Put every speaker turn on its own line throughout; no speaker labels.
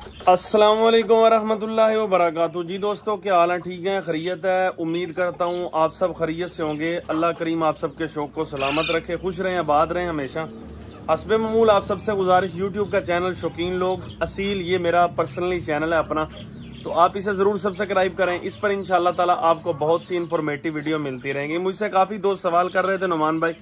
अस्सलाम वालेकुम वरहमतुल्लाहि वबरकातुहू। जी दोस्तों, क्या हाल है? ठीक है, खैरियत है। उम्मीद करता हूँ आप सब खैरियत से होंगे। अल्लाह करीम आप सबके शौक को सलामत रखे, खुश रहें, आबाद रहें हमेशा। हस्बे मामूल आप सबसे गुजारिश, यूट्यूब का चैनल शौकीन लोग असील, ये मेरा पर्सनली चैनल है अपना, तो आप इसे जरूर सब्सक्राइब करें। इस पर इंशाअल्लाह ताला आपको बहुत सी इन्फॉर्मेटिव वीडियो मिलती रहेंगी। मुझसे काफी दोस्त सवाल कर रहे थे, नुमान भाई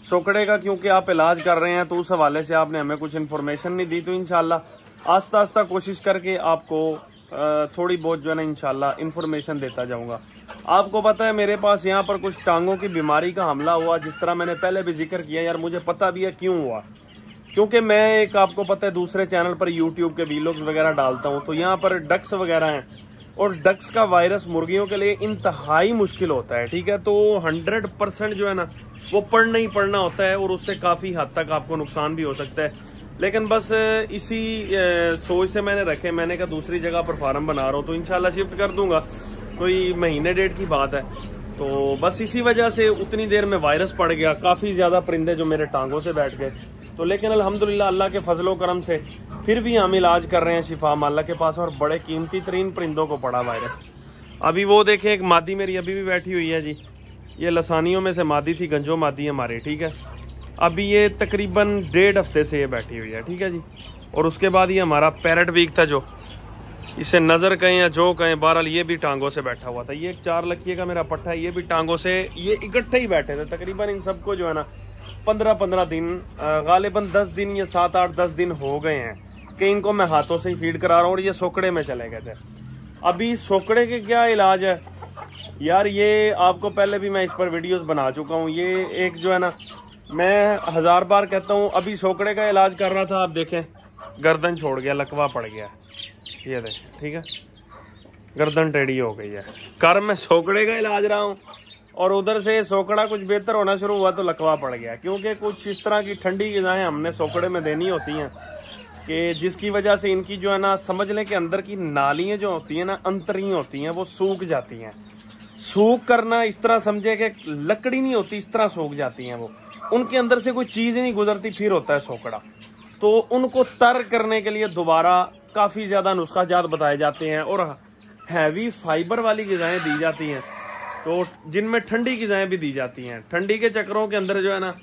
सोकड़े का क्योंकि आप इलाज कर रहे हैं तो उस हवाले से आपने हमें कुछ इन्फॉर्मेशन नहीं दी, तो इंशाअल्लाह आस्ता आस्ता कोशिश करके आपको थोड़ी बहुत जो है ना इंशाअल्लाह इन्फॉर्मेशन देता जाऊंगा। आपको पता है मेरे पास यहाँ पर कुछ टांगों की बीमारी का हमला हुआ, जिस तरह मैंने पहले भी जिक्र किया। यार मुझे पता भी है क्यों हुआ, क्योंकि मैं एक आपको पता है दूसरे चैनल पर यूट्यूब के वीलॉग्स वगैरह डालता हूँ, तो यहाँ पर डक्स वगैरह हैं और डक्स का वायरस मुर्गियों के लिए इंतहाई मुश्किल होता है। ठीक है, तो 100% जो है ना वो पढ़ना ही पढ़ना होता है और उससे काफी हद तक आपको नुकसान भी हो सकता है। लेकिन बस इसी सोच से मैंने रखे, मैंने कहा दूसरी जगह पर फार्म बना रहा हूँ तो इंशाल्लाह शिफ्ट कर दूंगा, कोई महीने डेढ़ की बात है। तो बस इसी वजह से उतनी देर में वायरस पड़ गया, काफी ज्यादा परिंदे जो मेरे टांगों से बैठ गए। तो लेकिन अल्हम्दुलिल्लाह अल्लाह के फजलो करम से फिर भी हम इलाज कर रहे हैं शिफा माल्ला के पास, और बड़े कीमती तरीन परिंदों को पड़ा वायरस। अभी वो देखें, एक मादी मेरी अभी भी बैठी हुई है जी, ये लसानियों में से मादी थी, गंजो मादी हमारी। ठीक है, अभी ये तकरीबन 1.5 हफ्ते से ये बैठी हुई है। ठीक है जी, और उसके बाद ये हमारा पैरट वीक था, जो इसे नजर कहें या जो कहें, बहरहाल ये भी टांगों से बैठा हुआ था। ये एक 4 लकिए का मेरा पट्टा है, ये भी टांगों से ये इकट्ठे ही बैठे थे। तकरीबन इन सबको जो है ना 15-15 दिन, गालिबन 10 दिन या 7-8-10 दिन हो गए हैं कि इनको मैं हाथों से ही फीड करा रहा हूँ, और ये सोकड़े में चले गए थे। अभी सोकड़े के क्या इलाज है यार, ये आपको पहले भी मैं इस पर वीडियोस बना चुका हूँ। ये एक जो है ना, मैं 1000 बार कहता हूँ, अभी सोकड़े का इलाज कर रहा था, आप देखें गर्दन छोड़ गया, लकवा पड़ गया, ये देखें। ठीक है, गर्दन टेढ़ी हो गई है। कर मैं सोकड़े का इलाज रहा हूँ और उधर से सोकड़ा कुछ बेहतर होना शुरू हुआ तो लकवा पड़ गया, क्योंकि कुछ इस तरह की ठंडी ग़िज़ाएं हमने सोकड़े में देनी होती हैं कि जिसकी वजह से इनकी जो है ना, समझ लें कि अंदर की नालियाँ जो होती हैं ना, अंतरी होती हैं, वो सूख जाती हैं। सूख करना इस तरह समझे कि लकड़ी नहीं होती, इस तरह सूख जाती हैं वो, उनके अंदर से कोई चीज नहीं गुजरती, फिर होता है सोकड़ा। तो उनको तर करने के लिए दोबारा काफी ज्यादा नुस्खा जात बताए जाते हैं और हैवी फाइबर वाली ग़िज़ाएं दी जाती हैं, तो जिनमें ठंडी ग़िज़ाएं भी दी जाती हैं। ठंडी के चक्करों के अंदर जो है ना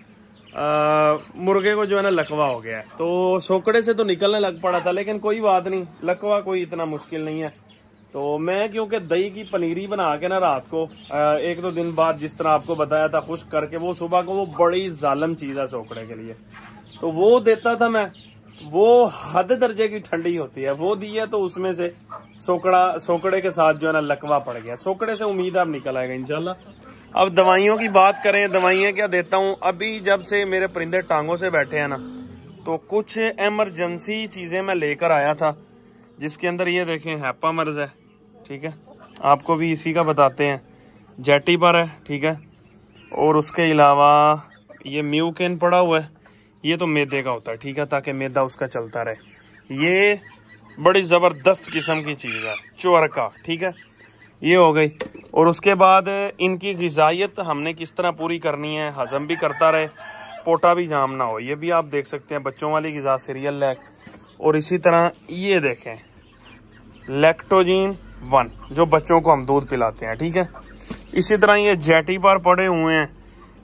मुर्गे को जो है ना लकवा हो गया है, तो सोकड़े से तो निकलने लग पड़ा था, लेकिन कोई बात नहीं, लकवा कोई इतना मुश्किल नहीं है। तो मैं क्योंकि दही की पनीरी बना के ना रात को 1-2 दिन बाद, जिस तरह आपको बताया था, खुश्क करके, वो सुबह को, वो बड़ी जालिम चीज है सोकड़े के लिए, तो वो देता था मैं। वो हद दर्जे की ठंडी होती है, वो दी है, तो उसमें से सोकड़े के साथ जो है ना लकवा पड़ गया। सोकड़े से उम्मीद अब निकल आएगा इंशाल्लाह। अब दवाइयों की बात करें, दवाइयाँ क्या देता हूँ। अभी जब से मेरे परिंदे टांगों से बैठे हैं ना, तो कुछ एमरजेंसी चीजें मैं लेकर आया था, जिसके अंदर ये देखें हैपा मर्ज है। ठीक है, आपको भी इसी का बताते हैं, जेटी पर है। ठीक है, और उसके अलावा ये म्यूकेन पड़ा हुआ है, ये तो मैदे का होता है। ठीक है, ताकि मैदा उसका चलता रहे। ये बड़ी जबरदस्त किस्म की चीज है, चोरका। ठीक है, ये हो गई। और उसके बाद इनकी ग़िज़ाइयत हमने किस तरह पूरी करनी है, हजम भी करता रहे, पोटा भी जाम ना हो, ये भी आप देख सकते हैं। बच्चों वाली ग़िज़ा सीरियल लैक, और इसी तरह ये देखें लैक्टोजीन 1, जो बच्चों को हम दूध पिलाते हैं। ठीक है, इसी तरह ये जेटी पर पड़े हुए हैं,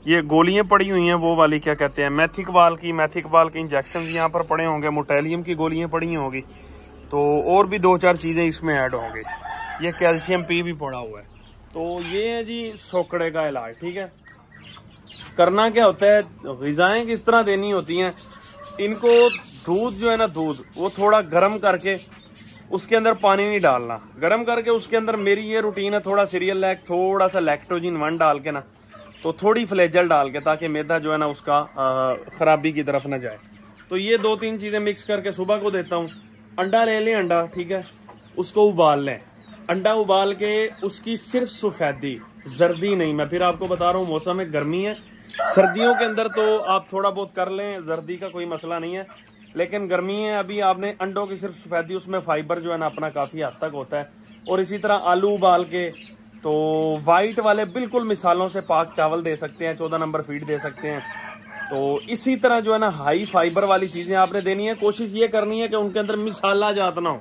ये गोलियां पड़ी हुई हैं, वो वाली क्या कहते हैं, मैथिकबाल की इंजेक्शन यहाँ पर पड़े होंगे, मोटेलियम की गोलियां पड़ी होंगी, तो और भी 2-4 चीजें इसमें ऐड होंगी। ये कैल्शियम पी भी पड़ा हुआ है। तो ये है जी सोकड़े का इलाज। ठीक है, करना क्या होता है, ग़िज़ाएं किस तरह देनी होती हैं इनको। दूध जो है ना, दूध वो थोड़ा गर्म करके, उसके अंदर पानी नहीं डालना, गर्म करके उसके अंदर मेरी ये रूटीन है, थोड़ा सीरियल लैक, थोड़ा सा लैक्टोजिन 1 डाल के ना, तो थोड़ी फ्लेजल डाल के, ताकि मैदा जो है ना उसका खराबी की तरफ ना जाए। तो ये 2-3 चीजें मिक्स करके सुबह को देता हूँ। अंडा ले लें, अंडा, ठीक है, उसको उबाल लें। अंडा उबाल के उसकी सिर्फ सफेदी, जर्दी नहीं। मैं फिर आपको बता रहा हूँ, मौसम में गर्मी है, सर्दियों के अंदर तो आप थोड़ा बहुत कर लें, जर्दी का कोई मसला नहीं है, लेकिन गर्मी है अभी, आपने अंडों की सिर्फ सफेदी, उसमें फाइबर जो है ना अपना काफी हद तक होता है। और इसी तरह आलू उबाल के, तो वाइट वाले बिल्कुल मिसालों से पाक चावल दे सकते हैं, 14 नंबर फीड दे सकते हैं। तो इसी तरह जो है ना हाई फाइबर वाली चीजें आपने देनी है। कोशिश ये करनी है कि उनके अंदर मिसाला जात ना हो,